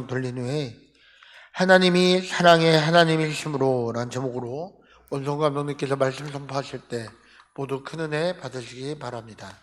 돌린 후에 하나님이 사랑의 하나님이심으로 라는 제목으로 원성 감독님께서 말씀 선포하실 때 모두 큰 은혜 받으시기 바랍니다.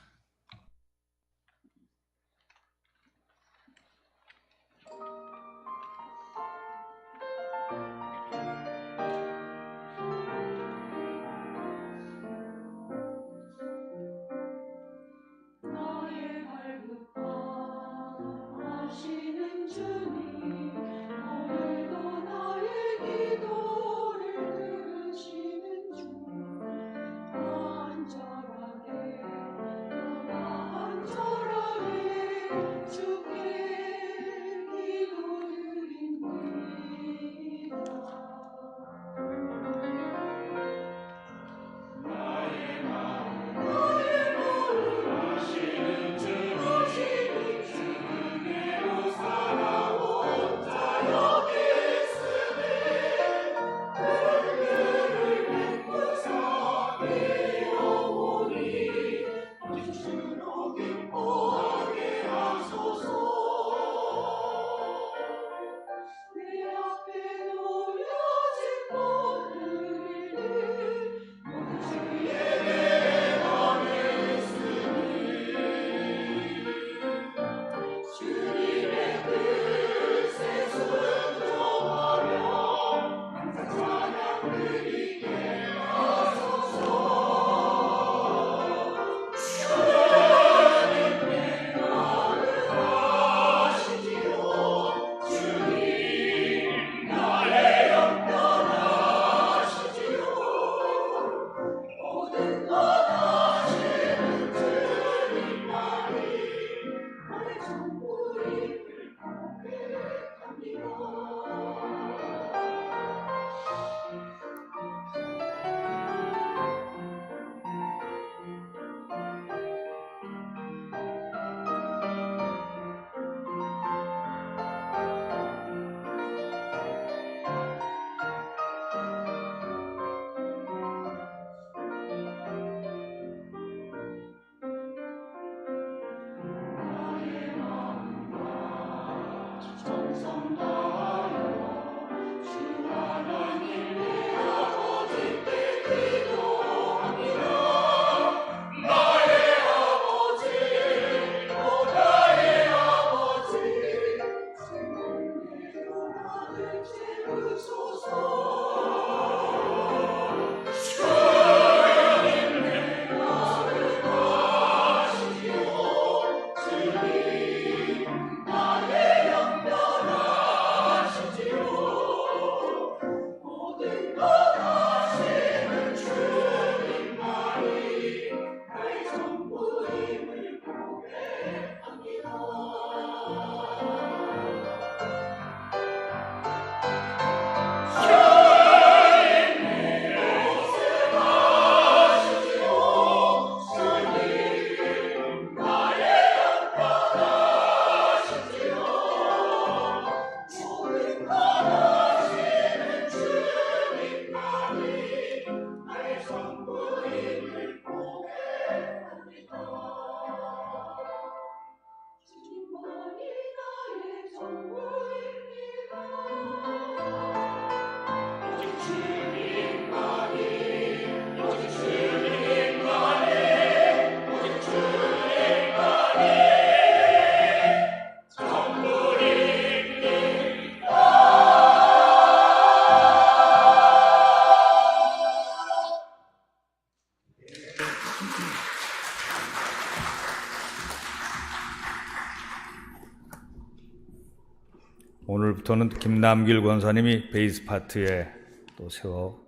오늘부터는 김남길 권사님이 베이스 파트에 또 세워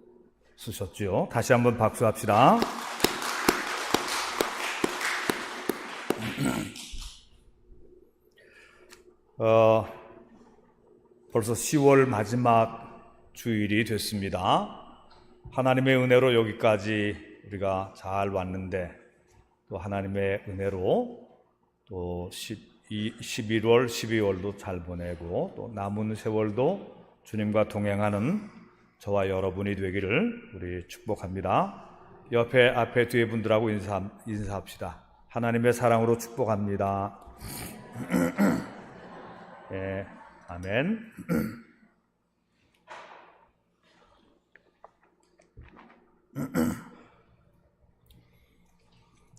쓰셨죠. 다시 한번 박수합시다. 벌써 10월 마지막 주일이 됐습니다. 하나님의 은혜로 여기까지 우리가 잘 왔는데 또 하나님의 은혜로 또 11월, 12월도 잘 보내고 또 남은 세월도 주님과 동행하는 저와 여러분이 되기를 우리 축복합니다. 옆에 앞에 뒤에 분들하고 인사합시다. 하나님의 사랑으로 축복합니다. 예, 아멘.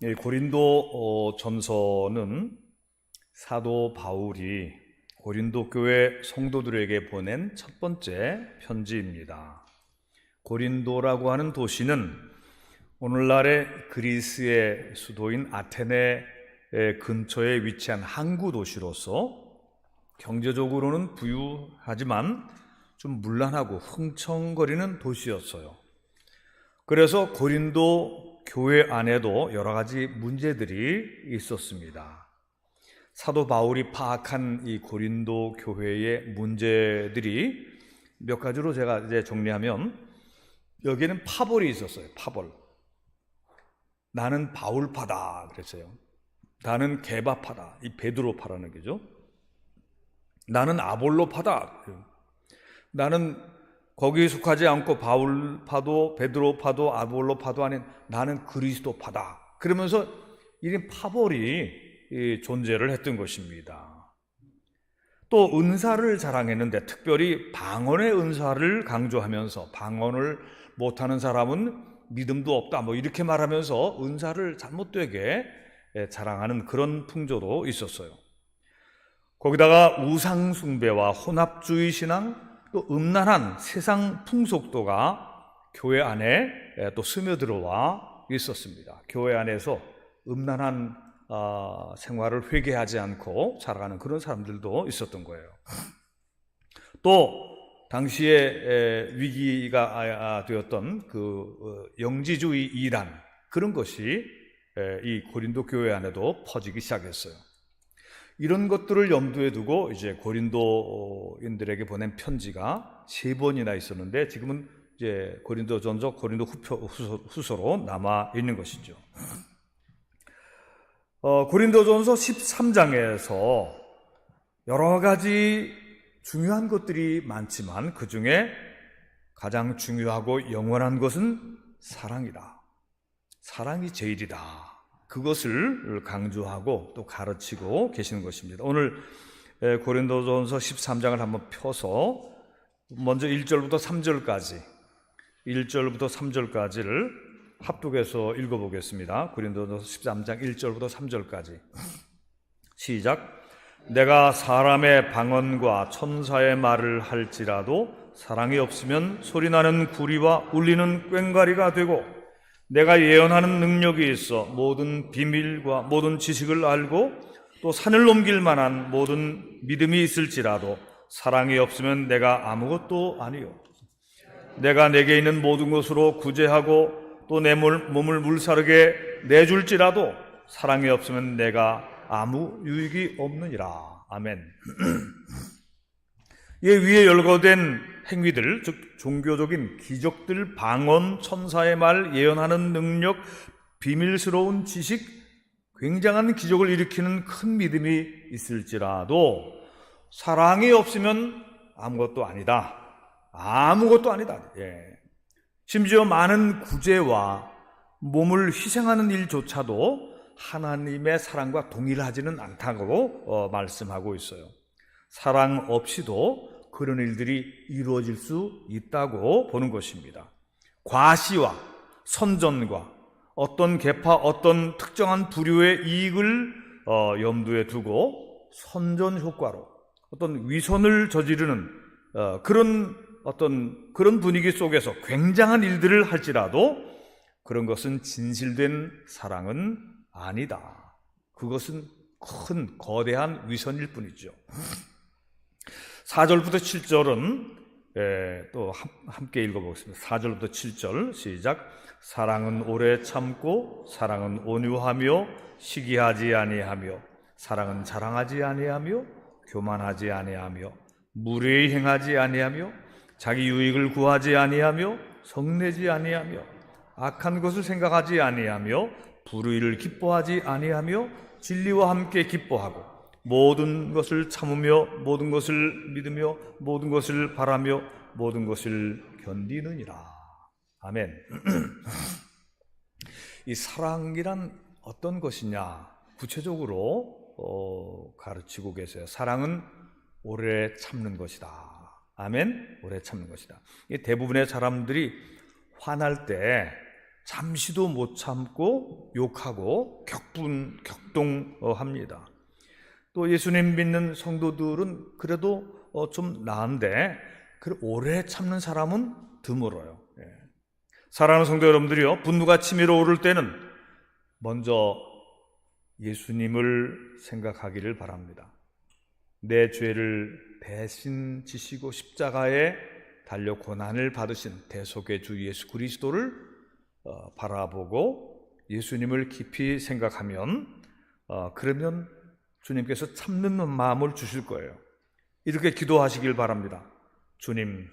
이 고린도 전서는 사도 바울이 고린도 교회 성도들에게 보낸 첫 번째 편지입니다. 고린도라고 하는 도시는 오늘날의 그리스의 수도인 아테네 근처에 위치한 항구 도시로서 경제적으로는 부유하지만 좀 문란하고 흥청거리는 도시였어요. 그래서 고린도 교회 안에도 여러 가지 문제들이 있었습니다. 사도 바울이 파악한 이 고린도 교회의 문제들이 몇 가지로 제가 이제 정리하면, 여기에는 파벌이 있었어요. 파벌. 나는 바울파다 그랬어요. 나는 게바파다. 이 베드로파라는 거죠. 나는 아볼로파다. 나는 거기에 속하지 않고 바울파도 베드로파도 아볼로파도 아닌 나는 그리스도파다. 그러면서 이런 파벌이 존재를 했던 것입니다. 또 은사를 자랑했는데 특별히 방언의 은사를 강조하면서 방언을 못하는 사람은 믿음도 없다 이렇게 말하면서 은사를 잘못되게 자랑하는 그런 풍조도 있었어요. 거기다가 우상 숭배와 혼합주의 신앙, 또 음란한 세상 풍속도가 교회 안에 또 스며들어와 있었습니다. 교회 안에서 음란한 생활을 회개하지 않고 살아가는 그런 사람들도 있었던 거예요. 또 당시에 위기가 되었던 그 영지주의 이단, 그런 것이 이 고린도 교회 안에도 퍼지기 시작했어요. 이런 것들을 염두에 두고 이제 고린도인들에게 보낸 편지가 3번이나 있었는데 지금은 이제 고린도전서, 고린도 후서로 남아 있는 것이죠. 고린도전서 13장에서 여러 가지 중요한 것들이 많지만 그 중에 가장 중요하고 영원한 것은 사랑이다. 사랑이 제일이다. 그것을 강조하고 또 가르치고 계시는 것입니다. 오늘 고린도전서 13장을 한번 펴서 먼저 1절부터 3절까지를 합독해서 읽어보겠습니다. 고린도전서 13장 1절부터 3절까지. 시작. 내가 사람의 방언과 천사의 말을 할지라도 사랑이 없으면 소리나는 구리와 울리는 꽹과리가 되고, 내가 예언하는 능력이 있어 모든 비밀과 모든 지식을 알고 또 산을 넘길 만한 모든 믿음이 있을지라도 사랑이 없으면 내가 아무것도 아니요. 내가 내게 있는 모든 것으로 구제하고 또 내 몸을 물사르게 내줄지라도 사랑이 없으면 내가 아무 유익이 없느니라. 아멘. 이 위에 열거된 행위들, 즉 종교적인 기적들, 방언, 천사의 말, 예언하는 능력, 비밀스러운 지식, 굉장한 기적을 일으키는 큰 믿음이 있을지라도 사랑이 없으면 아무것도 아니다. 아무것도 아니다. 심지어 많은 구제와 몸을 희생하는 일조차도 하나님의 사랑과 동일하지는 않다고 말씀하고 있어요. 사랑 없이도 그런 일들이 이루어질 수 있다고 보는 것입니다. 과시와 선전과 어떤 계파, 어떤 특정한 부류의 이익을 염두에 두고 선전 효과로 어떤 위선을 저지르는 그런 분위기 속에서 굉장한 일들을 할지라도 그런 것은 진실된 사랑은 아니다. 그것은 큰 거대한 위선일 뿐이죠. 4절부터 7절은 또 함께 읽어보겠습니다. 4절부터 7절 시작. 사랑은 오래 참고 사랑은 온유하며 시기하지 아니하며 사랑은 자랑하지 아니하며 교만하지 아니하며 무례히 행하지 아니하며 자기 유익을 구하지 아니하며 성내지 아니하며 악한 것을 생각하지 아니하며 불의를 기뻐하지 아니하며 진리와 함께 기뻐하고 모든 것을 참으며 모든 것을 믿으며 모든 것을 바라며 모든 것을 견디느니라. 아멘. 이 사랑이란 어떤 것이냐 구체적으로 가르치고 계세요. 사랑은 오래 참는 것이다. 아멘. 오래 참는 것이다. 대부분의 사람들이 화날 때 잠시도 못 참고 욕하고 격동합니다. 또 예수님 믿는 성도들은 그래도 좀 나은데 오래 참는 사람은 드물어요. 사랑하는 성도 여러분들이요, 분노가 치밀어 오를 때는 먼저 예수님을 생각하기를 바랍니다. 내 죄를 대신 지시고 십자가에 달려 고난을 받으신 대속의 주 예수 그리스도를 바라보고 예수님을 깊이 생각하면 그러면 주님께서 참는 마음을 주실 거예요. 이렇게 기도하시길 바랍니다. 주님,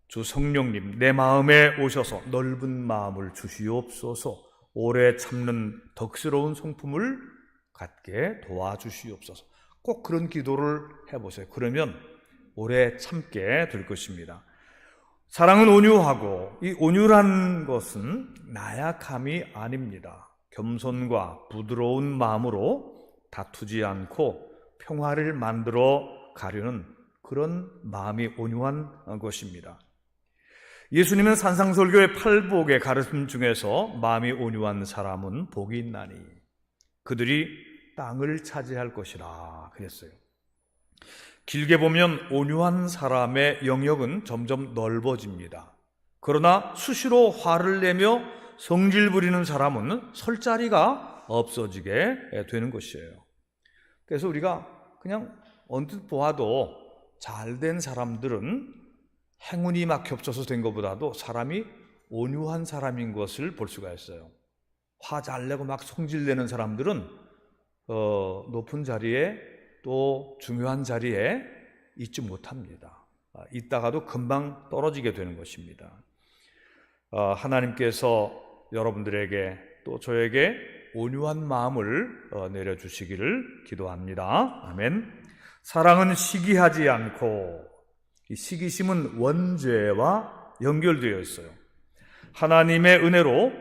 주 성령님, 내 마음에 오셔서 넓은 마음을 주시옵소서. 오래 참는 덕스러운 성품을 갖게 도와주시옵소서. 꼭 그런 기도를 해보세요. 그러면 오래 참게 될 것입니다. 사랑은 온유하고, 이 온유란 것은 나약함이 아닙니다. 겸손과 부드러운 마음으로 다투지 않고 평화를 만들어 가려는 그런 마음이 온유한 것입니다. 예수님은 산상설교의 8복의 가르침 중에서 마음이 온유한 사람은 복이 있나니 그들이 땅을 차지할 것이라 그랬어요. 길게 보면 온유한 사람의 영역은 점점 넓어집니다. 그러나 수시로 화를 내며 성질 부리는 사람은 설 자리가 없어지게 되는 것이에요. 그래서 우리가 그냥 언뜻 보아도 잘된 사람들은 행운이 막 겹쳐서 된 것보다도 사람이 온유한 사람인 것을 볼 수가 있어요. 화 잘 내고 막 성질 내는 사람들은 높은 자리에 또 중요한 자리에 있지 못합니다. 있다가도 금방 떨어지게 되는 것입니다. 하나님께서 여러분들에게 또 저에게 온유한 마음을 내려주시기를 기도합니다. 아멘. 사랑은 시기하지 않고, 이 시기심은 원죄와 연결되어 있어요. 하나님의 은혜로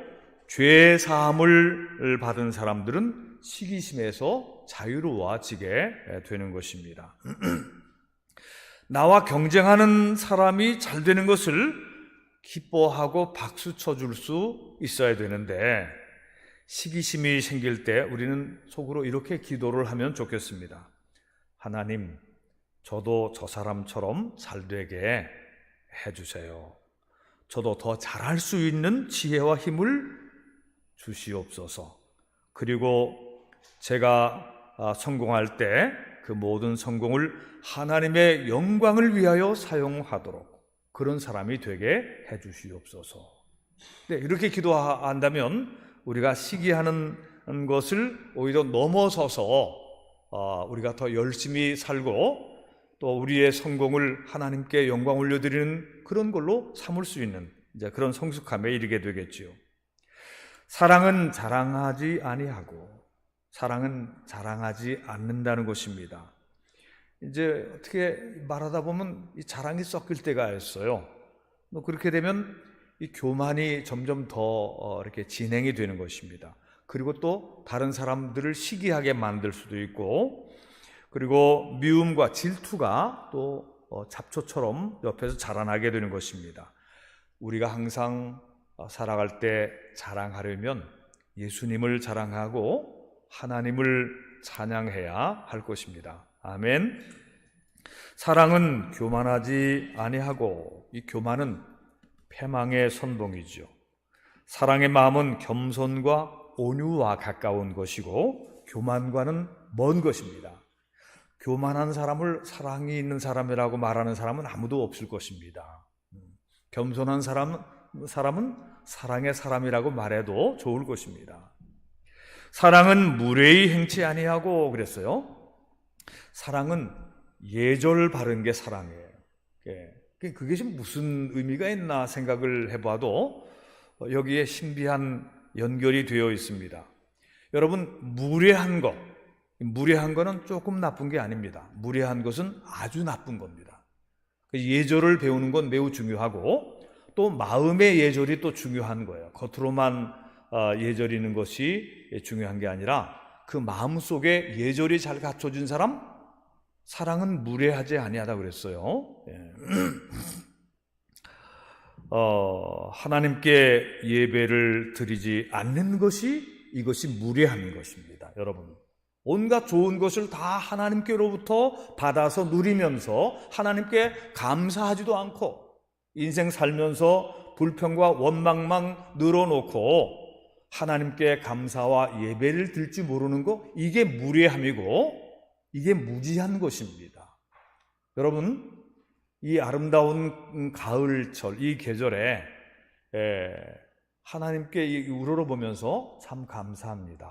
죄 사함을 받은 사람들은 시기심에서 자유로워지게 되는 것입니다. 나와 경쟁하는 사람이 잘 되는 것을 기뻐하고 박수 쳐줄 수 있어야 되는데, 시기심이 생길 때 우리는 속으로 이렇게 기도를 하면 좋겠습니다. 하나님, 저도 저 사람처럼 잘 되게 해주세요. 저도 더 잘할 수 있는 지혜와 힘을 주시옵소서. 그리고 제가 성공할 때 그 모든 성공을 하나님의 영광을 위하여 사용하도록 그런 사람이 되게 해주시옵소서. 네, 이렇게 기도한다면 우리가 시기하는 것을 오히려 넘어서서 우리가 더 열심히 살고 또 우리의 성공을 하나님께 영광 올려드리는 그런 걸로 삼을 수 있는 이제 그런 성숙함에 이르게 되겠지요. 사랑은 자랑하지 아니하고 사랑은 자랑하지 않는다는 것입니다. 이제 어떻게 말하다 보면 이 자랑이 섞일 때가 있어요. 그렇게 되면 이 교만이 점점 더 이렇게 진행이 되는 것입니다. 그리고 또 다른 사람들을 시기하게 만들 수도 있고, 그리고 미움과 질투가 또 잡초처럼 옆에서 자라나게 되는 것입니다. 우리가 항상 살아갈 때 자랑하려면 예수님을 자랑하고 하나님을 찬양해야 할 것입니다. 아멘. 사랑은 교만하지 아니하고, 이 교만은 패망의 선봉이죠. 사랑의 마음은 겸손과 온유와 가까운 것이고 교만과는 먼 것입니다. 교만한 사람을 사랑이 있는 사람이라고 말하는 사람은 아무도 없을 것입니다. 겸손한 사람은 사랑의 사람이라고 말해도 좋을 것입니다. 사랑은 무례히 행치 아니하고 그랬어요. 사랑은 예절 바른 게 사랑이에요. 그게 지금 무슨 의미가 있나 생각을 해봐도 여기에 신비한 연결이 되어 있습니다. 여러분, 무례한 거는 조금 나쁜 게 아닙니다. 무례한 것은 아주 나쁜 겁니다. 예절을 배우는 건 매우 중요하고 또 마음의 예절이 또 중요한 거예요. 겉으로만 예절이는 것이 중요한 게 아니라 그 마음속에 예절이 잘 갖춰진 사람, 사랑은 무례하지 아니하다 그랬어요. 하나님께 예배를 드리지 않는 것이 이것이 무례한 것입니다. 여러분, 온갖 좋은 것을 다 하나님께로부터 받아서 누리면서 하나님께 감사하지도 않고 인생 살면서 불평과 원망만 늘어놓고 하나님께 감사와 예배를 드릴지 모르는 거, 이게 무례함이고 이게 무지한 것입니다. 여러분, 이 아름다운 가을철, 이 계절에 하나님께 우러러보면서 참 감사합니다.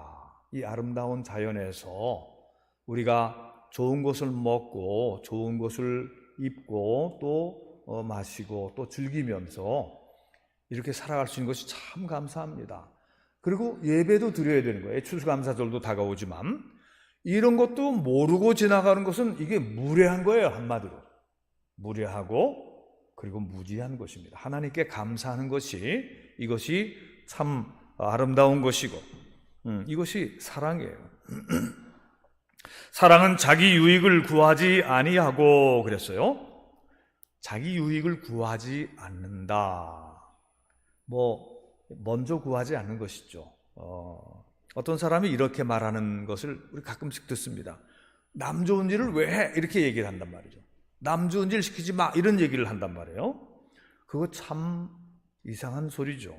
이 아름다운 자연에서 우리가 좋은 것을 먹고 좋은 것을 입고 또 마시고 또 즐기면서 이렇게 살아갈 수 있는 것이 참 감사합니다. 그리고 예배도 드려야 되는 거예요. 추수감사절도 다가오지만 이런 것도 모르고 지나가는 것은 이게 무례한 거예요. 한마디로 무례하고 그리고 무지한 것입니다. 하나님께 감사하는 것이 이것이 참 아름다운 것이고 이것이 사랑이에요. 사랑은 자기 유익을 구하지 아니하고 그랬어요. 자기 유익을 구하지 않는다. 먼저 구하지 않는 것이죠. 어떤 사람이 이렇게 말하는 것을 우리 가끔씩 듣습니다. 남 좋은 일을 왜 해? 이렇게 얘기를 한단 말이죠. 남 좋은 일 시키지 마, 이런 얘기를 한단 말이에요. 그거 참 이상한 소리죠.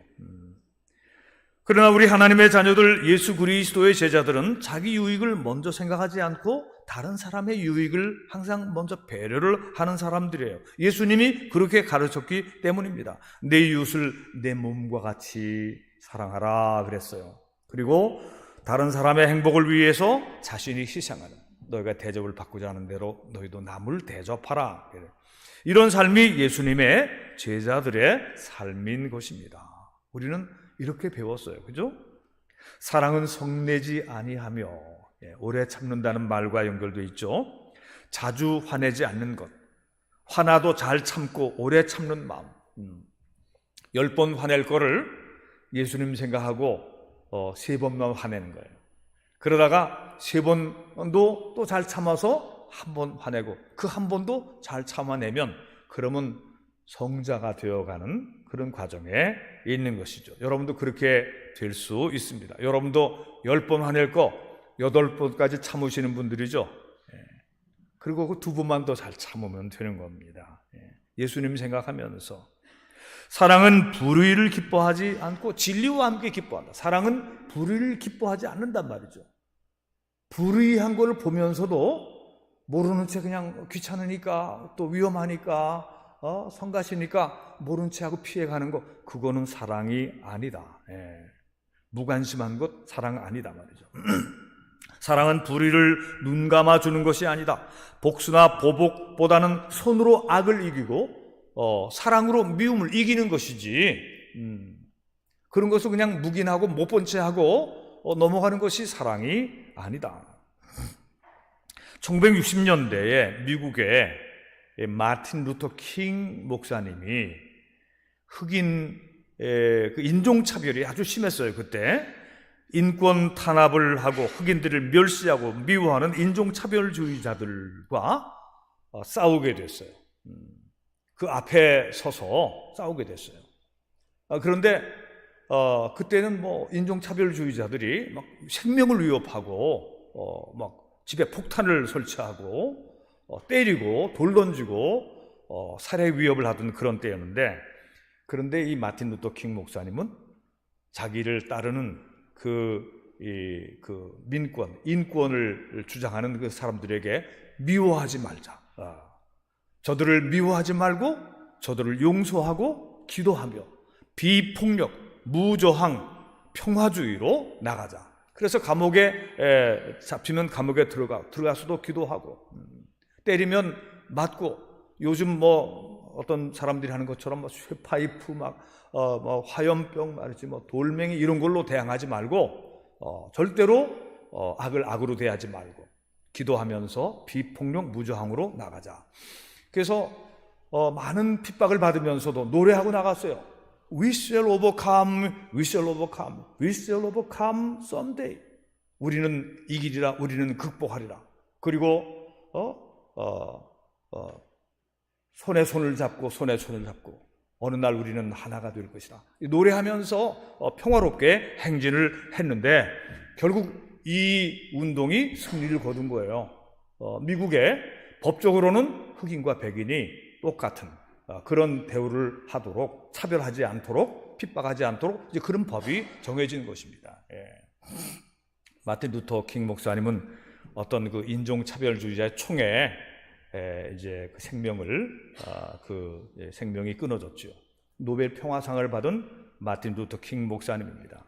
그러나 우리 하나님의 자녀들, 예수 그리스도의 제자들은 자기 유익을 먼저 생각하지 않고 다른 사람의 유익을 항상 먼저 배려를 하는 사람들이에요. 예수님이 그렇게 가르쳤기 때문입니다. 내 이웃을 내 몸과 같이 사랑하라 그랬어요. 그리고 다른 사람의 행복을 위해서 자신이 희생하는, 너희가 대접을 받고자 하는 대로 너희도 남을 대접하라. 이런 삶이 예수님의 제자들의 삶인 것입니다. 우리는 이렇게 배웠어요. 그죠? 사랑은 성내지 아니하며, 오래 참는다는 말과 연결되어 있죠. 자주 화내지 않는 것, 화나도 잘 참고 오래 참는 마음. 10번 화낼 거를 예수님 생각하고 3번만 화내는 거예요. 그러다가 3번도 또 잘 참아서 한 번 화내고 그 한 번도 잘 참아내면 그러면 성자가 되어가는 그런 과정에 있는 것이죠. 여러분도 그렇게 될 수 있습니다. 여러분도 10번 화낼 거 8번까지 참으시는 분들이죠. 그리고 그 2번만 더 잘 참으면 되는 겁니다. 예수님 생각하면서 사랑은 불의를 기뻐하지 않고 진리와 함께 기뻐한다. 사랑은 불의를 기뻐하지 않는단 말이죠. 불의한 걸 보면서도 모르는 채 그냥 귀찮으니까 또 위험하니까 성가시니까 모른 채 하고 피해가는 거, 그거는 사랑이 아니다. 무관심한 것 사랑 아니다 말이죠. 사랑은 불의를 눈 감아 주는 것이 아니다. 복수나 보복보다는 손으로 악을 이기고 사랑으로 미움을 이기는 것이지, 그런 것을 그냥 묵인하고 못 본 채 하고 넘어가는 것이 사랑이 아니다. 1960년대에 미국의 마틴 루터 킹 목사님이 흑인 그 인종차별이 아주 심했어요. 그때 인권 탄압을 하고 흑인들을 멸시하고 미워하는 인종차별주의자들과 싸우게 됐어요. 그 앞에 서서 싸우게 됐어요. 그런데 그때는 인종차별주의자들이 막 생명을 위협하고 막 집에 폭탄을 설치하고 때리고 돌 던지고 살해 위협을 하던 그런 때였는데, 그런데 이 마틴 루터 킹 목사님은 자기를 따르는 그 인권을 주장하는 그 사람들에게 미워하지 말자. 저들을 미워하지 말고 저들을 용서하고 기도하며 비폭력, 무저항, 평화주의로 나가자. 그래서 감옥에 잡히면 감옥에 들어가서도 기도하고, 때리면 맞고, 요즘 어떤 사람들이 하는 것처럼 쇠파이프 화염병 말이지 돌멩이 이런 걸로 대항하지 말고 절대로 악을 악으로 대하지 말고 기도하면서 비폭력 무저항으로 나가자. 그래서 많은 핍박을 받으면서도 노래하고 나갔어요. We shall overcome, we shall overcome, we shall overcome someday. 우리는 이기리라, 우리는 극복하리라. 그리고 손에 손을 잡고 어느 날 우리는 하나가 될 것이다. 노래하면서 평화롭게 행진을 했는데 결국 이 운동이 승리를 거둔 거예요. 미국에 법적으로는 흑인과 백인이 똑같은 그런 대우를 하도록, 차별하지 않도록, 핍박하지 않도록 이제 그런 법이 정해진 것입니다. 마틴 루터 킹 목사님은 어떤 그 인종차별주의자의 총에 이제 그 생명이 끊어졌죠. 노벨 평화상을 받은 마틴 루터 킹 목사님입니다.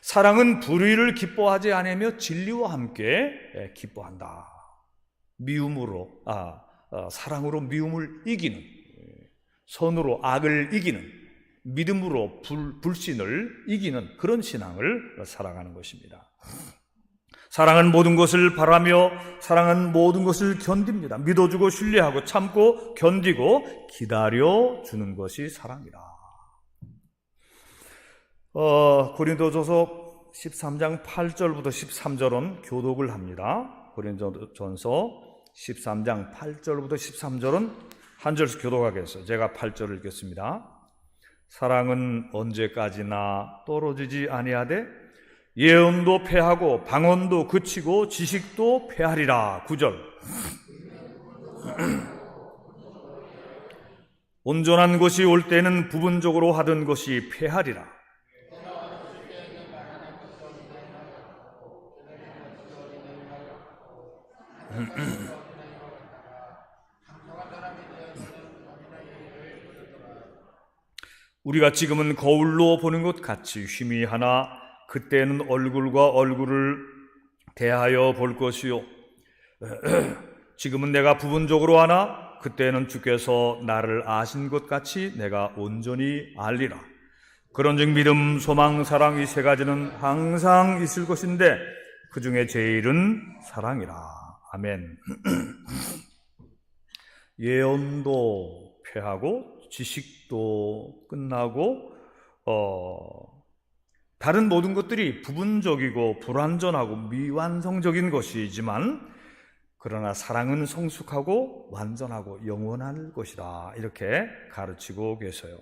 사랑은 불의를 기뻐하지 않으며 진리와 함께 기뻐한다. 사랑으로 미움을 이기는, 선으로 악을 이기는, 믿음으로 불신을 이기는 그런 신앙을 살아가는 것입니다. 사랑은 모든 것을 바라며, 사랑은 모든 것을 견딥니다. 믿어주고 신뢰하고 참고 견디고 기다려주는 것이 사랑이다. 고린도전서 13장 8절부터 13절은 교독을 합니다. 고린도전서 13장 8절부터 13절은 한 절씩 교독하겠습니다. 제가 8절을 읽겠습니다. 사랑은 언제까지나 떨어지지 아니하되 예언도 패하고 방언도 그치고 지식도 패하리라. 9절. 온전한 것이 올 때는 부분적으로 하던 것이 패하리라. 우리가 지금은 거울로 보는 것 같이 희미하나 그때는 얼굴과 얼굴을 대하여 볼 것이요. 지금은 내가 부분적으로 아나 그때는 주께서 나를 아신 것 같이 내가 온전히 알리라. 그런즉 믿음, 소망, 사랑 이 세 가지는 항상 있을 것인데 그 중에 제일은 사랑이라. 아멘. 예언도 패하고 지식도 끝나고 다른 모든 것들이 부분적이고 불완전하고 미완성적인 것이지만 그러나 사랑은 성숙하고 완전하고 영원할 것이다. 이렇게 가르치고 계세요.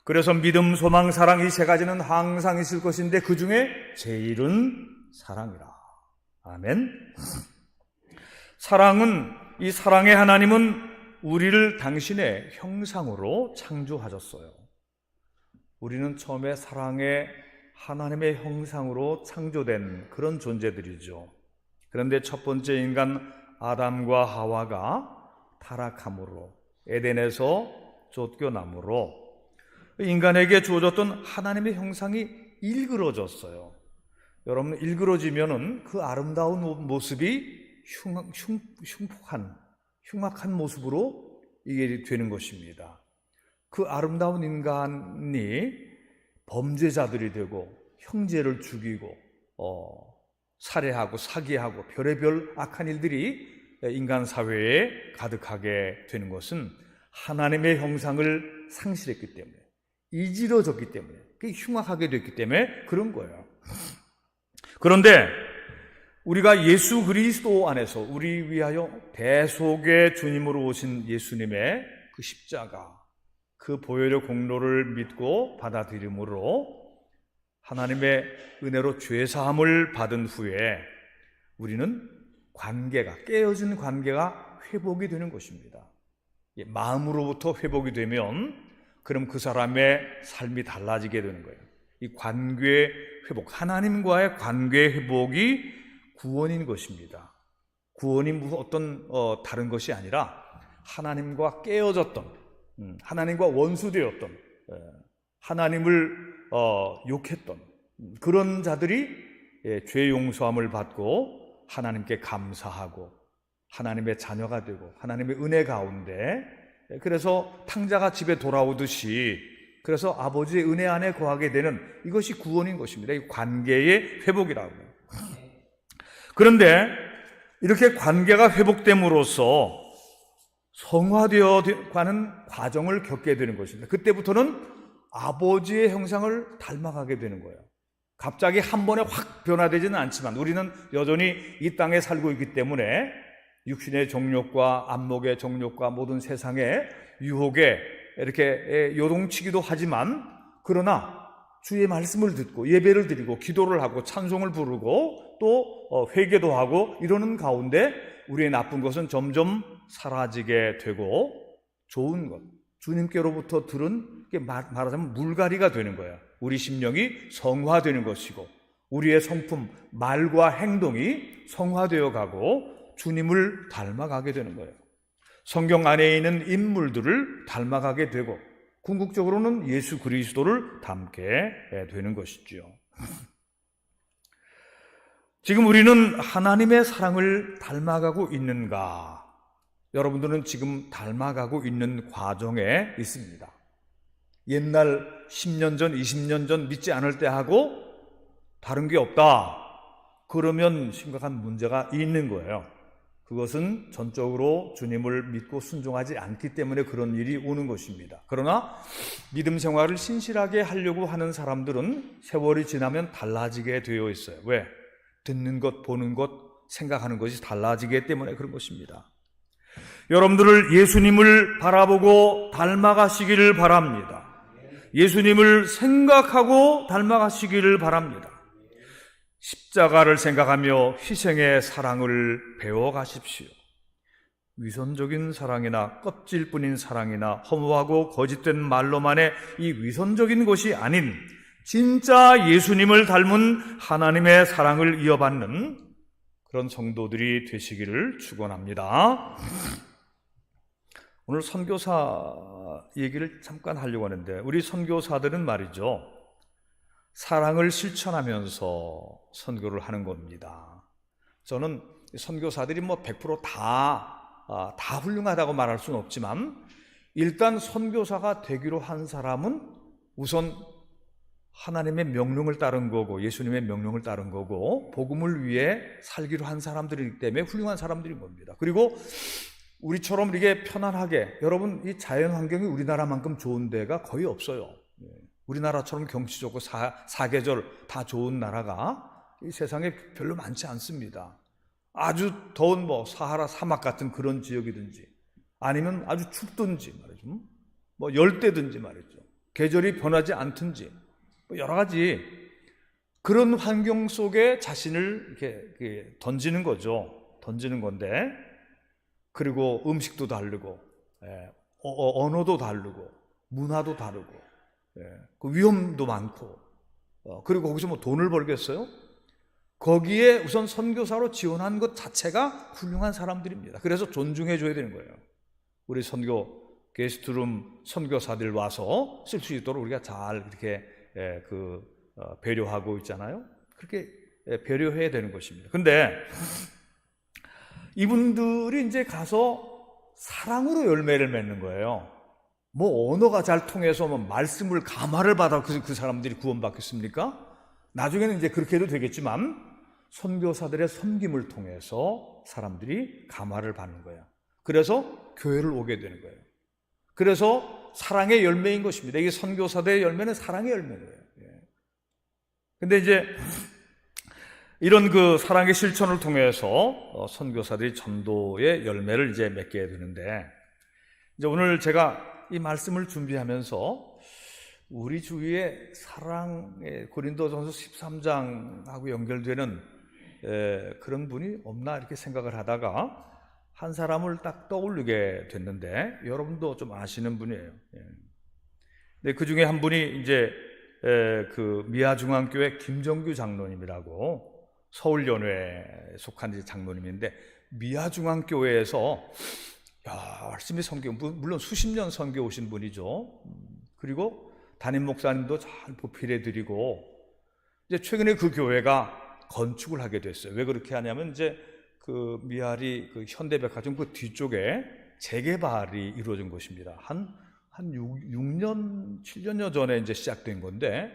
그래서 믿음, 소망, 사랑 이 세 가지는 항상 있을 것인데 그 중에 제일은 사랑이라. 아멘. 이 사랑의 하나님은 우리를 당신의 형상으로 창조하셨어요. 우리는 처음에 사랑의 하나님의 형상으로 창조된 그런 존재들이죠. 그런데 첫 번째 인간 아담과 하와가 타락함으로, 에덴에서 쫓겨남으로 인간에게 주어졌던 하나님의 형상이 일그러졌어요. 여러분, 일그러지면은 그 아름다운 모습이 흉악한 모습으로 이게 되는 것입니다. 그 아름다운 인간이 범죄자들이 되고 형제를 죽이고 살해하고 사기하고 별의별 악한 일들이 인간 사회에 가득하게 되는 것은 하나님의 형상을 상실했기 때문에, 이지러졌기 때문에, 흉악하게 됐기 때문에 그런 거예요. 그런데 우리가 예수 그리스도 안에서 우리 위하여 대속의 주님으로 오신 예수님의 그 십자가, 그 보혈의 공로를 믿고 받아들임으로 하나님의 은혜로 죄사함을 받은 후에 우리는 깨어진 관계가 회복이 되는 것입니다. 마음으로부터 회복이 되면 그럼 그 사람의 삶이 달라지게 되는 거예요. 이 관계 회복, 하나님과의 관계 회복이 구원인 것입니다. 구원이 어떤 다른 것이 아니라 하나님과 깨어졌던, 하나님과 원수되었던, 하나님을 욕했던 그런 자들이 죄 용서함을 받고 하나님께 감사하고 하나님의 자녀가 되고 하나님의 은혜 가운데, 그래서 탕자가 집에 돌아오듯이 그래서 아버지의 은혜 안에 거하게 되는 이것이 구원인 것입니다. 이 관계의 회복이라고. 그런데 이렇게 관계가 회복됨으로써 성화되어 가는 과정을 겪게 되는 것입니다. 그때부터는 아버지의 형상을 닮아가게 되는 거예요. 갑자기 한 번에 확 변화되지는 않지만 우리는 여전히 이 땅에 살고 있기 때문에 육신의 정욕과 안목의 정욕과 모든 세상의 유혹에 이렇게 요동치기도 하지만, 그러나 주의 말씀을 듣고 예배를 드리고 기도를 하고 찬송을 부르고 또 회개도 하고 이러는 가운데 우리의 나쁜 것은 점점 사라지게 되고 좋은 것, 주님께로부터 들은 게 말하자면 물갈이가 되는 거예요. 우리 심령이 성화되는 것이고 우리의 성품, 말과 행동이 성화되어 가고 주님을 닮아가게 되는 거예요. 성경 안에 있는 인물들을 닮아가게 되고 궁극적으로는 예수 그리스도를 닮게 되는 것이죠. 지금 우리는 하나님의 사랑을 닮아가고 있는가? 여러분들은 지금 닮아가고 있는 과정에 있습니다. 옛날 10년 전, 20년 전 믿지 않을 때하고 다른 게 없다. 그러면 심각한 문제가 있는 거예요. 그것은 전적으로 주님을 믿고 순종하지 않기 때문에 그런 일이 오는 것입니다. 그러나 믿음 생활을 신실하게 하려고 하는 사람들은 세월이 지나면 달라지게 되어 있어요. 왜? 듣는 것, 보는 것, 생각하는 것이 달라지기 때문에 그런 것입니다. 여러분들을 예수님을 바라보고 닮아가시기를 바랍니다. 예수님을 생각하고 닮아가시기를 바랍니다. 십자가를 생각하며 희생의 사랑을 배워가십시오. 위선적인 사랑이나 껍질뿐인 사랑이나 허무하고 거짓된 말로만의 이 위선적인 것이 아닌 진짜 예수님을 닮은 하나님의 사랑을 이어받는 그런 성도들이 되시기를 축원합니다. 오늘 선교사 얘기를 잠깐 하려고 하는데, 우리 선교사들은 말이죠, 사랑을 실천하면서 선교를 하는 겁니다. 저는 선교사들이 100% 다 훌륭하다고 말할 수는 없지만, 일단 선교사가 되기로 한 사람은 우선 하나님의 명령을 따른 거고 예수님의 명령을 따른 거고 복음을 위해 살기로 한 사람들이기 때문에 훌륭한 사람들인 겁니다. 그리고 우리처럼 이렇게 편안하게, 여러분 이 자연 환경이 우리나라만큼 좋은 데가 거의 없어요. 우리나라처럼 경치 좋고 사계절 다 좋은 나라가 이 세상에 별로 많지 않습니다. 아주 더운 사하라 사막 같은 그런 지역이든지 아니면 아주 춥든지 말이죠, 열대든지 말이죠, 계절이 변하지 않든지 여러 가지 그런 환경 속에 자신을 이렇게 던지는 거죠. 던지는 건데, 그리고 음식도 다르고 언어도 다르고 문화도 다르고 그 위험도 많고, 그리고 거기서 돈을 벌겠어요? 거기에 우선 선교사로 지원한 것 자체가 훌륭한 사람들입니다. 그래서 존중해 줘야 되는 거예요. 우리 선교 게스트룸 선교사들 와서 쓸 수 있도록 우리가 잘 이렇게 배려하고 있잖아요. 그렇게 배려해야 되는 것입니다. 근데 이분들이 이제 가서 사랑으로 열매를 맺는 거예요. 언어가 잘 통해서 말씀을 감화를 받아 그 사람들이 구원받겠습니까? 나중에는 이제 그렇게 해도 되겠지만 선교사들의 섬김을 통해서 사람들이 감화를 받는 거예요. 그래서 교회를 오게 되는 거예요. 그래서 사랑의 열매인 것입니다. 이게 선교사들의 열매는 사랑의 열매예요. 근데 이제 이런 그 사랑의 실천을 통해서 선교사들이 전도의 열매를 이제 맺게 되는데, 이제 오늘 제가 이 말씀을 준비하면서 우리 주위에 사랑의 고린도전서 13장하고 연결되는 그런 분이 없나 이렇게 생각을 하다가 한 사람을 딱 떠올리게 됐는데, 여러분도 좀 아시는 분이에요. 근데 그 중에 한 분이 이제 그 미아중앙교회 김정규 장로님이라고 서울연회에 속한 장로님인데, 미아중앙교회에서 열심히 선교, 물론 수십 년 선교 오신 분이죠. 그리고 담임 목사님도 잘 보필해 드리고, 이제 최근에 그 교회가 건축을 하게 됐어요. 왜 그렇게 하냐면 이제 그 미아리 그 현대백화점 그 뒤쪽에 재개발이 이루어진 것입니다. 한 6년, 7년여 전에 이제 시작된 건데,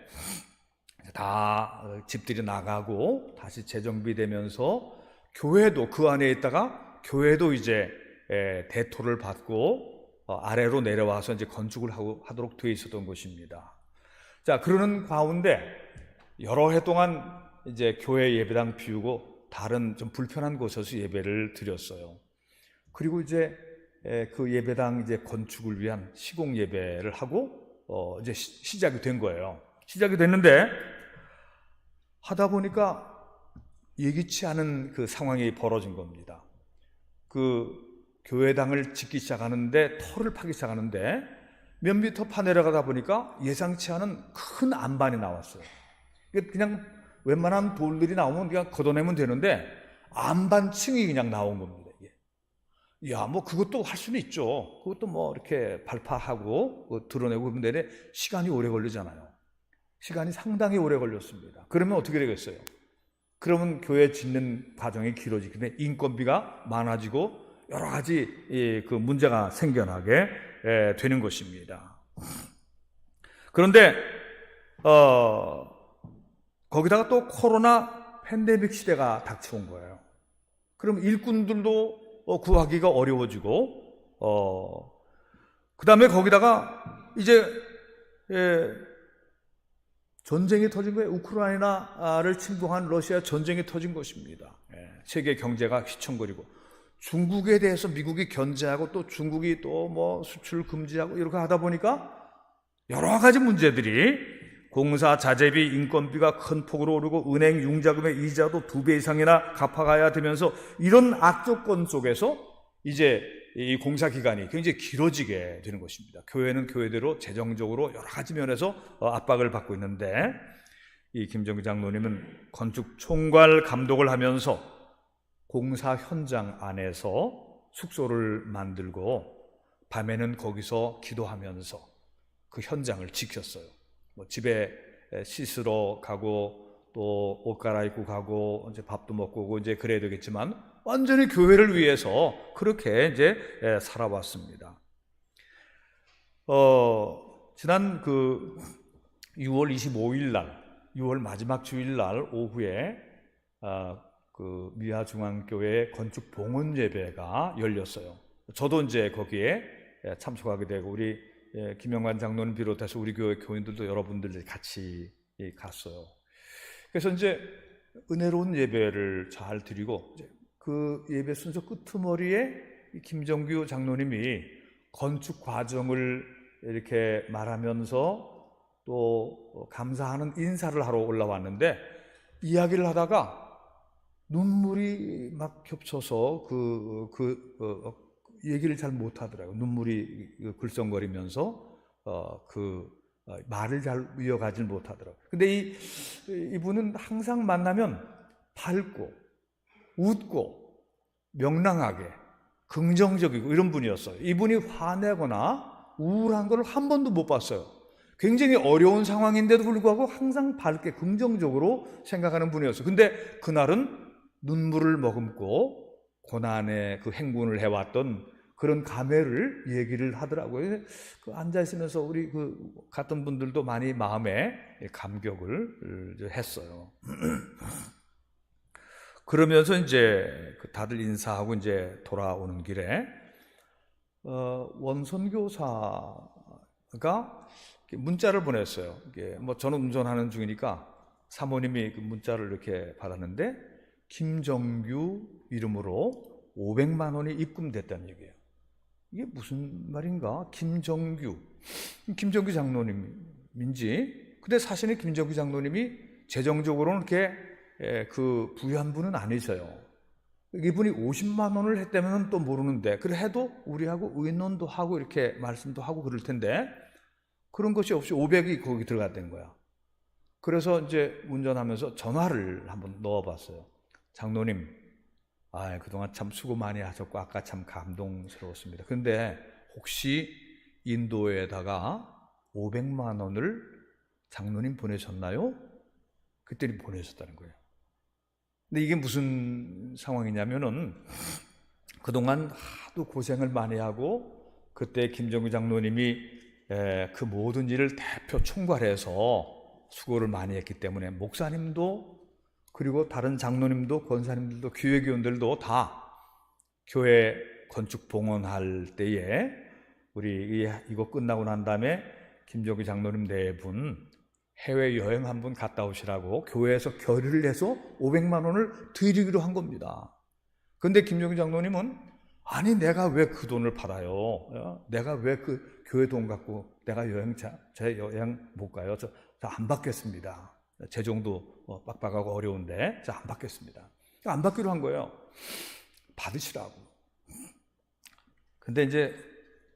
다 집들이 나가고 다시 재정비되면서 교회도 그 안에 있다가 교회도 이제 대토를 받고 아래로 내려와서 이제 건축을 하도록 되어 있었던 것입니다. 자, 그러는 가운데 여러 해 동안 이제 교회 예배당 비우고 다른 좀 불편한 곳에서 예배를 드렸어요. 그리고 이제 그 예배당 이제 건축을 위한 시공 예배를 하고 이제 시작이 된 거예요. 시작이 됐는데 하다 보니까 예기치 않은 그 상황이 벌어진 겁니다. 그 교회당을 짓기 시작하는데 터를 파기 시작하는데 몇 미터 파 내려가다 보니까 예상치 않은 큰 안반이 나왔어요. 그냥 웬만한 돌들이 나오면 그냥 걷어내면 되는데 안반층이 그냥 나온 겁니다. 야, 뭐 그것도 할 수는 있죠. 그것도 뭐 이렇게 발파하고 드러내고 그러면 되는데 시간이 오래 걸리잖아요. 시간이 상당히 오래 걸렸습니다. 그러면 어떻게 되겠어요? 그러면 교회 짓는 과정이 길어지기 때문에 인건비가 많아지고 여러 가지 그 문제가 생겨나게 되는 것입니다. 그런데 거기다가 또 코로나 팬데믹 시대가 닥쳐온 거예요. 그럼 일꾼들도 구하기가 어려워지고 그 다음에 거기다가 이제 전쟁이 터진 거예요. 우크라이나를 침공한 러시아 전쟁이 터진 것입니다. 세계 경제가 휘청거리고 중국에 대해서 미국이 견제하고 또 중국이 또 뭐 수출 금지하고 이렇게 하다 보니까 여러 가지 문제들이 공사 자재비 인건비가 큰 폭으로 오르고 은행 융자금의 이자도 2배 이상이나 갚아가야 되면서 이런 악조건 속에서 이제 이 공사 기간이 굉장히 길어지게 되는 것입니다. 교회는 교회대로 재정적으로 여러 가지 면에서 압박을 받고 있는데 이 김정규 장로님은 건축 총괄 감독을 하면서 공사 현장 안에서 숙소를 만들고 밤에는 거기서 기도하면서 그 현장을 지켰어요. 뭐 집에 씻으러 가고 또 옷 갈아입고 가고 이제 밥도 먹고 오고 이제 그래야 되겠지만 완전히 교회를 위해서 그렇게 이제 살아왔습니다. 지난 그 6월 25일 날, 6월 마지막 주일 날 오후에 그 미아중앙교회 건축 봉헌 예배가 열렸어요. 저도 이제 거기에 참석하게 되고 우리 김영관 장로님 비롯해서 우리 교회 교인들도 여러분들 같이 갔어요. 그래서 이제 은혜로운 예배를 잘 드리고 그 예배 순서 끄트머리에 김정규 장로님이 건축 과정을 이렇게 말하면서 또 감사하는 인사를 하러 올라왔는데 이야기를 하다가 눈물이 막 겹쳐서 얘기를 잘 못하더라고요. 눈물이 글썽거리면서 말을 잘 이어가질 못하더라고요. 근데 이분은 항상 만나면 밝고 웃고 명랑하게 긍정적이고 이런 분이었어요. 이분이 화내거나 우울한 걸 한 번도 못 봤어요. 굉장히 어려운 상황인데도 불구하고 항상 밝게 긍정적으로 생각하는 분이었어요. 근데 그날은 눈물을 머금고 고난의 그 행군을 해왔던 그런 감회를 얘기를 하더라고요. 그 앉아있으면서 우리 그 갔던 분들도 많이 마음에 감격을 했어요. 그러면서 이제 다들 인사하고 이제 돌아오는 길에 원선교사가 문자를 보냈어요. 이게 뭐 저는 운전하는 중이니까 사모님이 그 문자를 이렇게 받았는데 김정규 이름으로 500만 원이 입금됐다는 얘기예요. 이게 무슨 말인가? 김정규 장로님인지. 근데 사실은 김정규 장로님이 재정적으로는 이렇게 그 부유한 분은 아니세요. 이분이 50만 원을 했다면 또 모르는데 그래 해도 우리하고 의논도 하고 이렇게 말씀도 하고 그럴 텐데 그런 것이 없이 500이 거기 들어갔다는 거야. 그래서 이제 운전하면서 전화를 한번 넣어봤어요. 장로님, 그동안 참 수고 많이 하셨고 아까 참 감동스러웠습니다. 그런데 혹시 인도에다가 500만 원을 장로님 보내셨나요? 그때는 보내셨다는 거예요. 근데 이게 무슨 상황이냐면은 그동안 하도 고생을 많이 하고 그때 김정규 장로님이 그 모든 일을 대표 총괄해서 수고를 많이 했기 때문에 목사님도 그리고 다른 장로님도 권사님들도 교회교원들도 다 교회 건축 봉헌할 때에 우리 이거 끝나고 난 다음에 김정규 장로님 4분 해외여행 한번 갔다 오시라고 교회에서 결의를 해서 500만 원을 드리기로 한 겁니다. 그런데 김정규 장로님은 아니 내가 왜 그 돈을 받아요? 내가 왜 그 교회 돈 갖고 내가 제 여행 못 가요? 저 안 받겠습니다. 재정도 빡빡하고 어려운데 안 받겠습니다. 안 받기로 한 거예요. 받으시라고. 근데 이제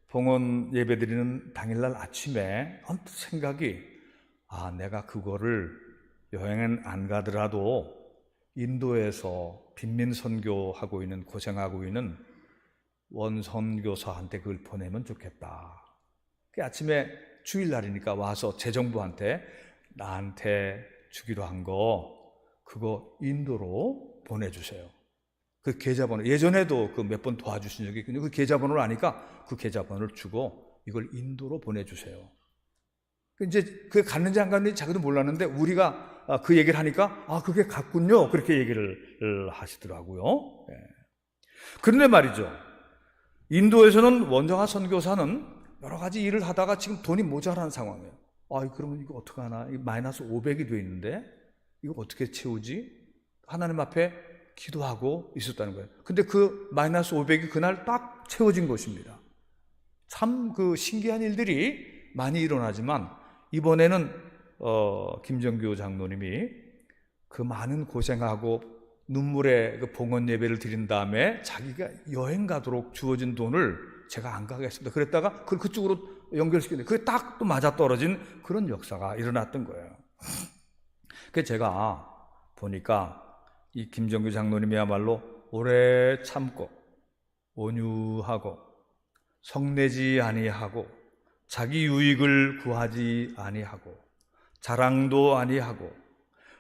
봉헌 예배 드리는 당일날 아침에 언뜻 생각이, 내가 그거를 여행은 안 가더라도 인도에서 빈민 선교하고 있는, 고생하고 있는 원선교사한테 그걸 보내면 좋겠다. 그 아침에 주일날이니까 와서 재정부한테 나한테 주기로 한 거 그거 인도로 보내주세요. 그 계좌번호, 예전에도 그 몇 번 도와주신 적이 있거든요. 그 계좌번호를 아니까 그 계좌번호를 주고 이걸 인도로 보내주세요. 이제 그게 갔는지 안 갔는지 자기도 몰랐는데 우리가 그 얘기를 하니까 그게 갔군요. 그렇게 얘기를 하시더라고요. 그런데 말이죠. 인도에서는 원정아 선교사는 여러 가지 일을 하다가 지금 돈이 모자란 상황이에요. 그러면 이거 어떡하나? 이거 마이너스 500이 돼 있는데 이거 어떻게 채우지? 하나님 앞에 기도하고 있었다는 거예요. 근데 그 마이너스 500이 그날 딱 채워진 것입니다. 참 그 신기한 일들이 많이 일어나지만 이번에는 김정규 장로님이 그 많은 고생하고 눈물의 그 봉헌 예배를 드린 다음에 자기가 여행 가도록 주어진 돈을 제가 안 가겠습니다. 그랬다가 그쪽으로 연결시켰는데 그게 딱 또 맞아떨어진 그런 역사가 일어났던 거예요. 그래서 제가 보니까 이 김정규 장로님이야말로 오래 참고 온유하고 성내지 아니하고 자기 유익을 구하지 아니하고 자랑도 아니하고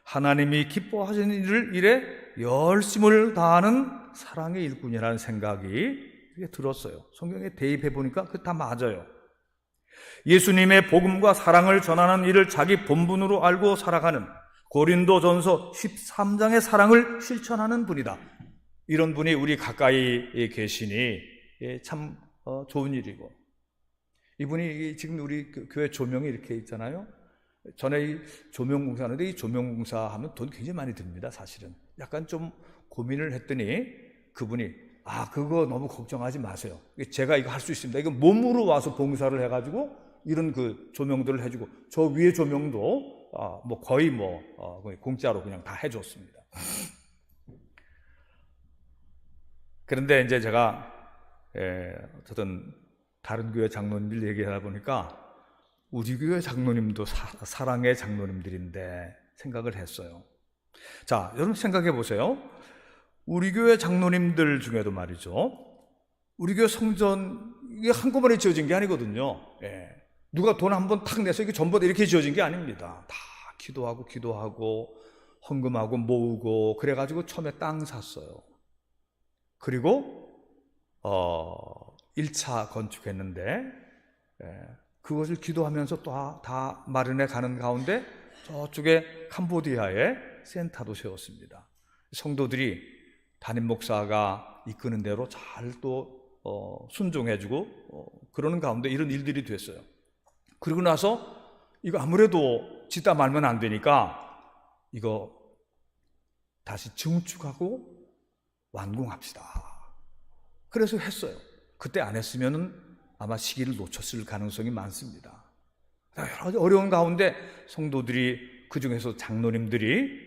하나님이 기뻐하시는 일에 열심을 다하는 사랑의 일꾼이라는 생각이 들었어요. 성경에 대입해 보니까 그게 다 맞아요. 예수님의 복음과 사랑을 전하는 일을 자기 본분으로 알고 살아가는 고린도전서 13장의 사랑을 실천하는 분이다. 이런 분이 우리 가까이 계시니 참 좋은 일이고, 이분이 지금 우리 교회 조명이 이렇게 있잖아요. 전에 이 조명공사 하는데 이 조명공사 하면 돈 굉장히 많이 듭니다. 사실은 약간 좀 고민을 했더니 그분이 그거 너무 걱정하지 마세요. 제가 이거 할 수 있습니다. 이거 몸으로 와서 봉사를 해가지고 이런 그 조명들을 해주고 저 위에 조명도 거의 공짜로 그냥 다 해줬습니다. 그런데 이제 제가 어쨌든 다른 교회 장로님들 얘기하다 보니까 우리 교회 장로님도 사랑의 장로님들인데 생각을 했어요. 자, 여러분 생각해 보세요. 우리 교회 장로님들 중에도 말이죠. 우리 교회 성전 이게 한꺼번에 지어진 게 아니거든요. 누가 돈 한 번 탁 내서 이게 전부 다 이렇게 지어진 게 아닙니다. 다 기도하고 헌금하고 모으고 그래가지고 처음에 땅 샀어요. 그리고 1차 건축했는데 그것을 기도하면서 또 다 마련해 가는 가운데 저쪽에 캄보디아에 센터도 세웠습니다. 성도들이 담임 목사가 이끄는 대로 잘 또 순종해주고 그러는 가운데 이런 일들이 됐어요. 그리고 나서 이거 아무래도 짓다 말면 안 되니까 이거 다시 증축하고 완공합시다. 그래서 했어요. 그때 안 했으면은 아마 시기를 놓쳤을 가능성이 많습니다. 여러 가지 어려운 가운데 성도들이, 그중에서 장로님들이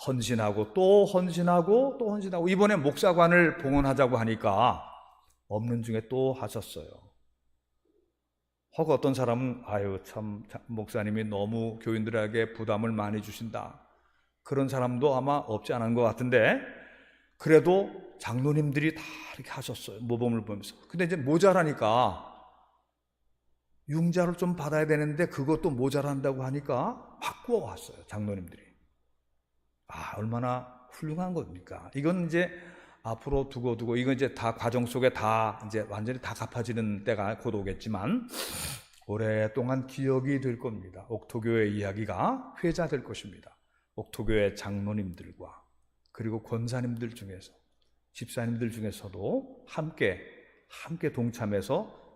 헌신하고 또 헌신하고 또 헌신하고, 이번에 목사관을 봉헌하자고 하니까 없는 중에 또 하셨어요. 혹 어떤 사람은 참 목사님이 너무 교인들에게 부담을 많이 주신다, 그런 사람도 아마 없지 않은 것 같은데, 그래도 장로님들이 다 이렇게 하셨어요. 모범을 보면서. 근데 이제 모자라니까 융자를 좀 받아야 되는데 그것도 모자란다고 하니까 바꾸어 왔어요, 장로님들이. 얼마나 훌륭한 겁니까? 이건 이제 앞으로 두고 이건 이제 다 과정 속에 다 이제 완전히 다 갚아지는 때가 곧 오겠지만 오랫동안 기억이 될 겁니다. 옥토교의 이야기가 회자될 것입니다. 옥토교의 장로님들과 그리고 권사님들 중에서, 집사님들 중에서도 함께 동참해서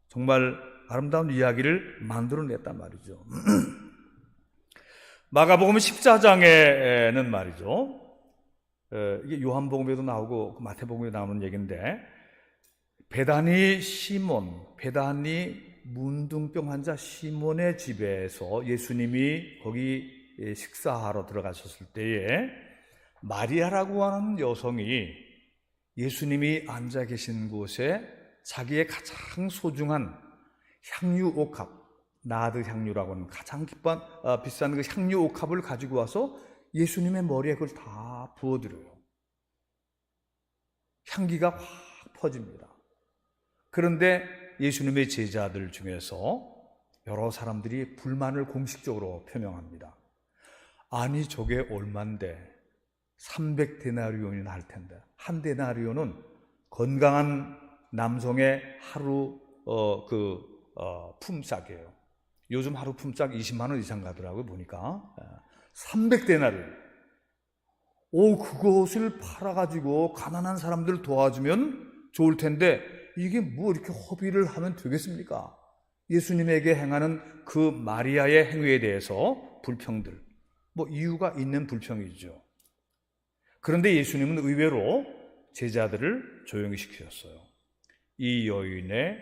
정말 아름다운 이야기를 만들어냈단 말이죠. 마가복음 14장에는 말이죠, 이게 요한복음에도 나오고 마태복음에도 나오는 얘기인데, 베다니 문둥병 환자 시몬의 집에서 예수님이 거기 식사하러 들어가셨을 때에 마리아라고 하는 여성이 예수님이 앉아 계신 곳에 자기의 가장 소중한 향유 옥합, 나드 향유라고 하는 가장 비싼 그 향유 옥합을 가지고 와서 예수님의 머리에 그걸 다 부어드려요. 향기가 확 퍼집니다. 그런데 예수님의 제자들 중에서 여러 사람들이 불만을 공식적으로 표명합니다. 아니, 저게 얼만데 300데나리온이나 할 텐데. 한 데나리온은 건강한 남성의 하루 품삯이에요. 요즘 하루 품삯 20만 원 이상 가더라고요, 보니까. 300데나리온. 그것을 팔아가지고 가난한 사람들 도와주면 좋을 텐데 이게 뭐 이렇게 허비를 하면 되겠습니까? 예수님에게 행하는 그 마리아의 행위에 대해서 불평들, 뭐 이유가 있는 불평이죠. 그런데 예수님은 의외로 제자들을 조용히 시키셨어요. 이 여인의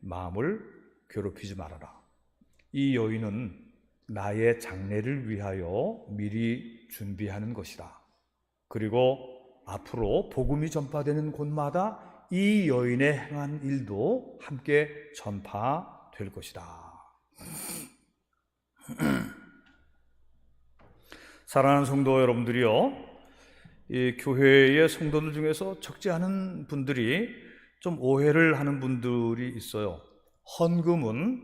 마음을 괴롭히지 말아라. 이 여인은 나의 장례를 위하여 미리 준비하는 것이다. 그리고 앞으로 복음이 전파되는 곳마다 이 여인의 행한 일도 함께 전파될 것이다. 사랑하는 성도 여러분들이요, 이 교회의 성도들 중에서 적지 않은 분들이 좀 오해를 하는 분들이 있어요. 헌금은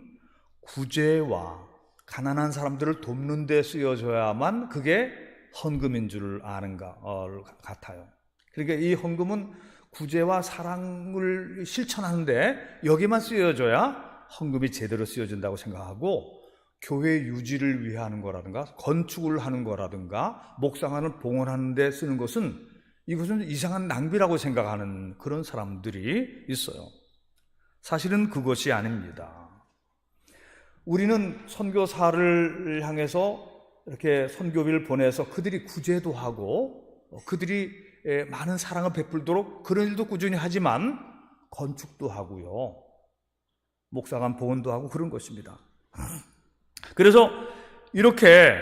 구제와 가난한 사람들을 돕는 데 쓰여져야만 그게 헌금인 줄 아는 것 같아요. 그러니까 이 헌금은 구제와 사랑을 실천하는데 여기만 쓰여져야 헌금이 제대로 쓰여진다고 생각하고, 교회 유지를 위해 하는 거라든가 건축을 하는 거라든가 목상하는 봉헌하는 데 쓰는 것은 이것은 이상한 낭비라고 생각하는 그런 사람들이 있어요. 사실은 그것이 아닙니다. 우리는 선교사를 향해서 이렇게 선교비를 보내서 그들이 구제도 하고 그들이 많은 사랑을 베풀도록 그런 일도 꾸준히 하지만 건축도 하고요, 목사관 봉헌도 하고 그런 것입니다. 그래서 이렇게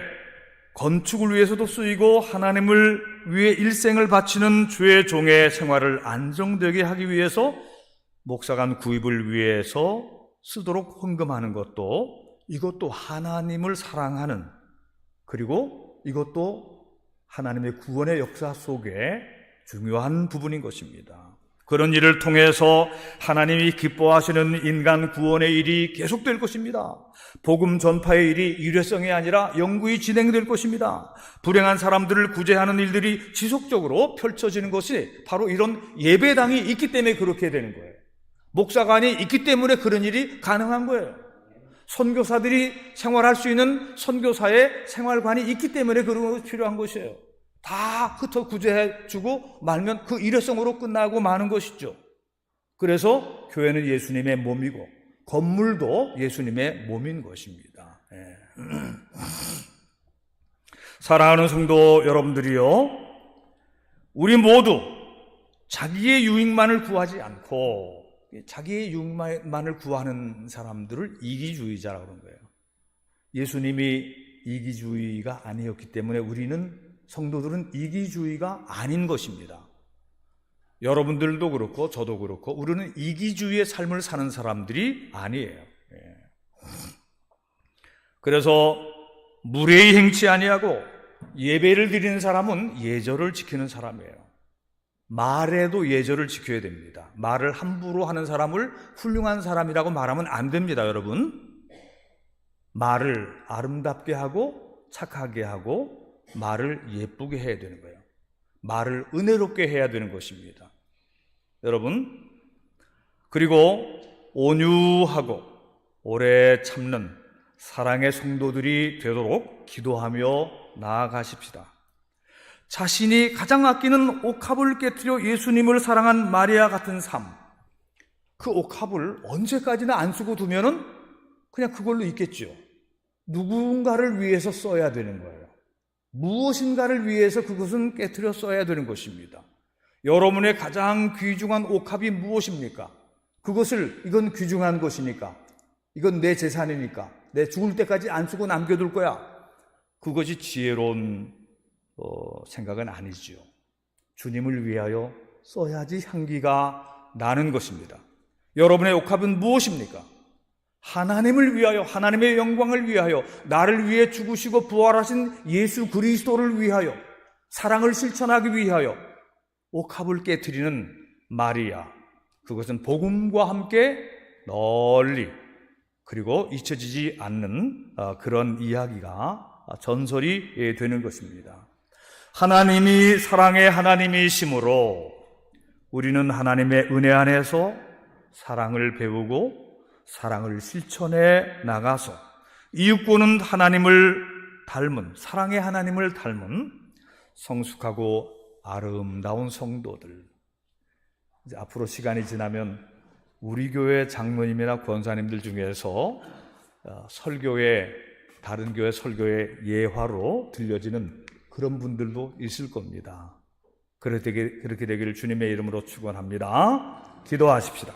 건축을 위해서도 쓰이고 하나님을 위해 일생을 바치는 주의 종의 생활을 안정되게 하기 위해서 목사관 구입을 위해서 쓰도록 헌금하는 것도, 이것도 하나님을 사랑하는, 그리고 이것도 하나님의 구원의 역사 속에 중요한 부분인 것입니다. 그런 일을 통해서 하나님이 기뻐하시는 인간 구원의 일이 계속될 것입니다. 복음 전파의 일이 일회성이 아니라 영구히 진행될 것입니다. 불행한 사람들을 구제하는 일들이 지속적으로 펼쳐지는 것이 바로 이런 예배당이 있기 때문에 그렇게 되는 거예요. 목사관이 있기 때문에 그런 일이 가능한 거예요. 선교사들이 생활할 수 있는 선교사의 생활관이 있기 때문에 그런 것이 필요한 것이에요. 다 흩어 구제해주고 말면 그 일회성으로 끝나고 마는 것이죠. 그래서 교회는 예수님의 몸이고 건물도 예수님의 몸인 것입니다. 사랑하는 성도 여러분들이요, 우리 모두 자기의 유익만을 구하지 않고 자기의 유익만을 구하는 사람들을 이기주의자라고 그런 거예요. 예수님이 이기주의가 아니었기 때문에 우리는, 성도들은 이기주의가 아닌 것입니다. 여러분들도 그렇고 저도 그렇고 우리는 이기주의의 삶을 사는 사람들이 아니에요. 그래서 무례히 행치 아니하고 예배를 드리는 사람은 예절을 지키는 사람이에요. 말에도 예절을 지켜야 됩니다. 말을 함부로 하는 사람을 훌륭한 사람이라고 말하면 안 됩니다, 여러분. 말을 아름답게 하고 착하게 하고 말을 예쁘게 해야 되는 거예요. 말을 은혜롭게 해야 되는 것입니다, 여러분. 그리고 온유하고 오래 참는 사랑의 성도들이 되도록 기도하며 나아가십시다. 자신이 가장 아끼는 옥합을 깨트려 예수님을 사랑한 마리아 같은 삶, 그 옥합을 언제까지나 안 쓰고 두면은 그냥 그걸로 있겠죠. 누군가를 위해서 써야 되는 거예요. 무엇인가를 위해서 그것은 깨트려 써야 되는 것입니다. 여러분의 가장 귀중한 옥합이 무엇입니까? 이건 귀중한 것이니까, 이건 내 재산이니까, 내 죽을 때까지 안 쓰고 남겨둘 거야. 그것이 지혜로운 생각은 아니지요. 주님을 위하여 써야지 향기가 나는 것입니다. 여러분의 옥합은 무엇입니까? 하나님을 위하여, 하나님의 영광을 위하여, 나를 위해 죽으시고 부활하신 예수 그리스도를 위하여, 사랑을 실천하기 위하여 옥합을 깨트리는 마리아, 그것은 복음과 함께 널리 그리고 잊혀지지 않는 그런 이야기가 전설이 되는 것입니다. 하나님이 사랑의 하나님이시므로 우리는 하나님의 은혜 안에서 사랑을 배우고 사랑을 실천해 나가서 이웃고는 하나님을 닮은, 사랑의 하나님을 닮은 성숙하고 아름다운 성도들. 이제 앞으로 시간이 지나면 우리 교회 장로님이나 권사님들 중에서 설교에, 다른 교회 설교의 예화로 들려지는 그런 분들도 있을 겁니다. 그렇게 되기를 주님의 이름으로 축원합니다. 기도하십시다.